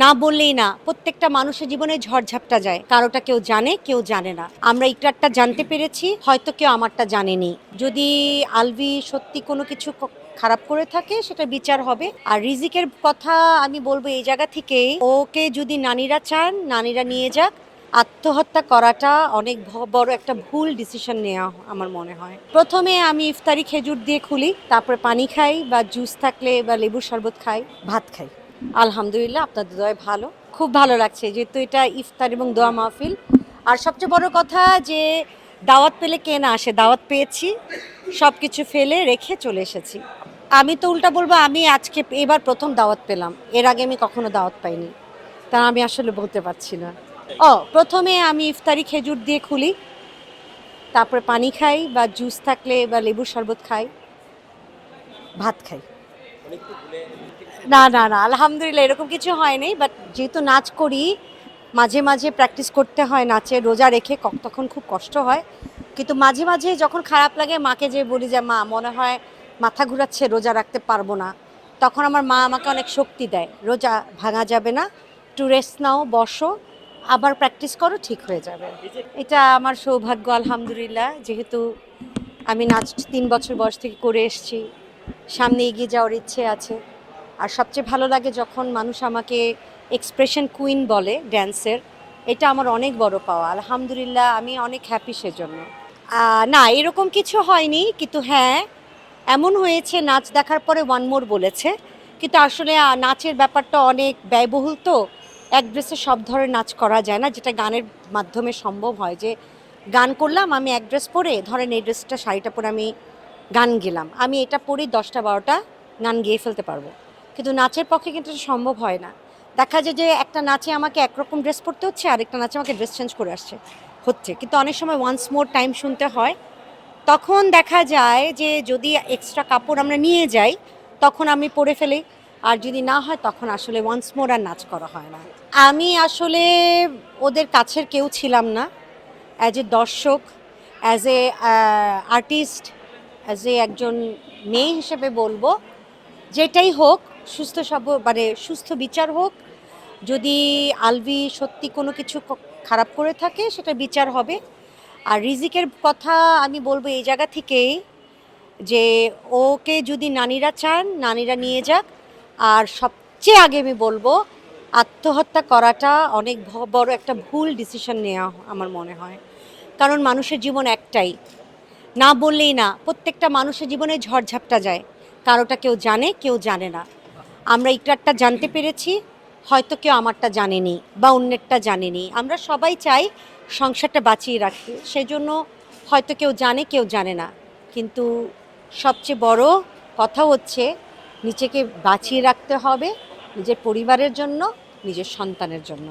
না বললেই না, প্রত্যেকটা মানুষের জীবনে ঝড়ঝাপটা যায়, কারোটা কেউ জানে কেউ জানে না। আমরা ইকরারটা জানতে পেরেছি, হয়তো কেউ আমারটা জানেনি। যদি আলভি সত্যি কোনো কিছু খারাপ করে থাকে সেটা বিচার হবে। আর রিজিকের কথা আমি বলবো এই জায়গা থেকেই, ওকে যদি নানিরা চান নানিরা নিয়ে যাক। আত্মহত্যা করাটা অনেক বড় একটা ভুল ডিসিশন নেওয়া আমার মনে হয়। প্রথমে আমি ইফতারি খেজুর দিয়ে খুলি, তারপরে পানি খাই বা জুস থাকলে বা লেবুর শরবত খাই, ভাত খাই। আলহামদুলিল্লাহ, আপনাদের দোয়ায় ভালো, খুব ভালো লাগছে যেহেতু এটা ইফতার এবং দোয়া মাহফিল। আর সবচেয়ে বড় কথা যে দাওয়াত পেলে কে না আসে, দাওয়াত পেয়েছি, সব কিছু ফেলে রেখে চলে এসেছি। আমি তো উল্টা বলবো, আমি আজকে এবার প্রথম দাওয়াত পেলাম, এর আগে আমি কখনো দাওয়াত পাইনি, তা আমি আসলে বলতে পারছি না। প্রথমে আমি ইফতারি খেজুর দিয়ে খুলি, তারপরে পানি খাই বা জুস থাকলে বা লেবুর শরবত খাই, ভাত খাই। না না না, আলহামদুলিল্লাহ এরকম কিছু হয়নি, বাট যেহেতু নাচ করি মাঝে মাঝে প্র্যাকটিস করতে হয়, নাচে রোজা রেখে তখন খুব কষ্ট হয়। কিন্তু মাঝে মাঝে যখন খারাপ লাগে মাকে যে বলি যে মা মনে হয় মাথা ঘুরাচ্ছে, রোজা রাখতে পারবো না, তখন আমার মা আমাকে অনেক শক্তি দেয়, রোজা ভাঙা যাবে না, একটু রেস্ট নাও, বসো, আবার প্র্যাকটিস করো, ঠিক হয়ে যাবে। এটা আমার সৌভাগ্য আলহামদুলিল্লাহ, যেহেতু আমি নাচ 3 বছর বয়স থেকে করে এসেছি, সামনে এগিয়ে যাওয়ার ইচ্ছে আছে। আর সবচেয়ে ভালো লাগে যখন মানুষ আমাকে এক্সপ্রেশন কুইন বলে ড্যান্সের, এটা আমার অনেক বড় পাওয়া আলহামদুলিল্লাহ, আমি অনেক হ্যাপি সেজন্য। না, এরকম কিছু হয়নি, কিন্তু হ্যাঁ এমন হয়েছে নাচ দেখার পরে ওয়ান মোর বলেছে, কিন্তু আসলে নাচের ব্যাপারটা অনেক ব্যয়বহুল, তো এক ড্রেসে সব ধরনের নাচ করা যায় না, যেটা গানের মাধ্যমে সম্ভব হয়। যে গান করলাম আমি এক ড্রেস পরে, ধরেন এই ড্রেসটা শাড়িটা পরে আমি গান গেলাম, আমি এটা পরেই 10টা 12টা গান গেয়ে ফেলতে পারবো, কিন্তু নাচের পক্ষে কিন্তু এটা সম্ভব হয় না। দেখা যায় যে একটা নাচে আমাকে একরকম ড্রেস পরতে হচ্ছে, আরেকটা নাচে আমাকে ড্রেস চেঞ্জ করে হচ্ছে, কিন্তু অনেক সময় ওয়ান্স মোর টাইম শুনতে হয়। তখন দেখা যায় যে যদি এক্সট্রা কাপড় আমরা নিয়ে যাই তখন আমি পরে ফেলি, আর যদি না হয় তখন আসলে ওয়ান্স মোর আর নাচ করা হয় না। আমি আসলে ওদের কাছের কেউ ছিলাম না, অ্যাজ এ দর্শক, as a artist, as a একজন মেয়ে হিসেবে বলবো, যেটাই হোক সুস্থ মানে সুস্থ বিচার হোক। যদি আলভি সত্যি কোনো কিছু খারাপ করে থাকে সেটা বিচার হবে। আর রিজিকের কথা আমি বলবো এই জায়গা থেকেই যে ওকে যদি নানিরা চান নানিরা নিয়ে যাক। আর সবচেয়ে আগে আমি বলবো আত্মহত্যা করাটা অনেক বড় একটা ভুল ডিসিশন নেওয়া আমার মনে হয়। কারণ মানুষের জীবন একটাই, না বললেই না, প্রত্যেকটা মানুষের জীবনে ঝড়ঝাপটা যায়, কারোটা কেউ জানে কেউ জানে না। আমরা ইকরারটা জানতে পেরেছি, হয়তো কেউ আমারটা জানেনি বা অন্যেরটা জানেনি। আমরা সবাই চাই সংসারটা বাঁচিয়ে রাখতে, সেজন্য হয়তো কেউ জানে কেউ জানে না, কিন্তু সবচেয়ে বড় কথা হচ্ছে নিজেকে বাঁচিয়ে রাখতে হবে, নিজের পরিবারের জন্য, নিজের সন্তানের জন্য।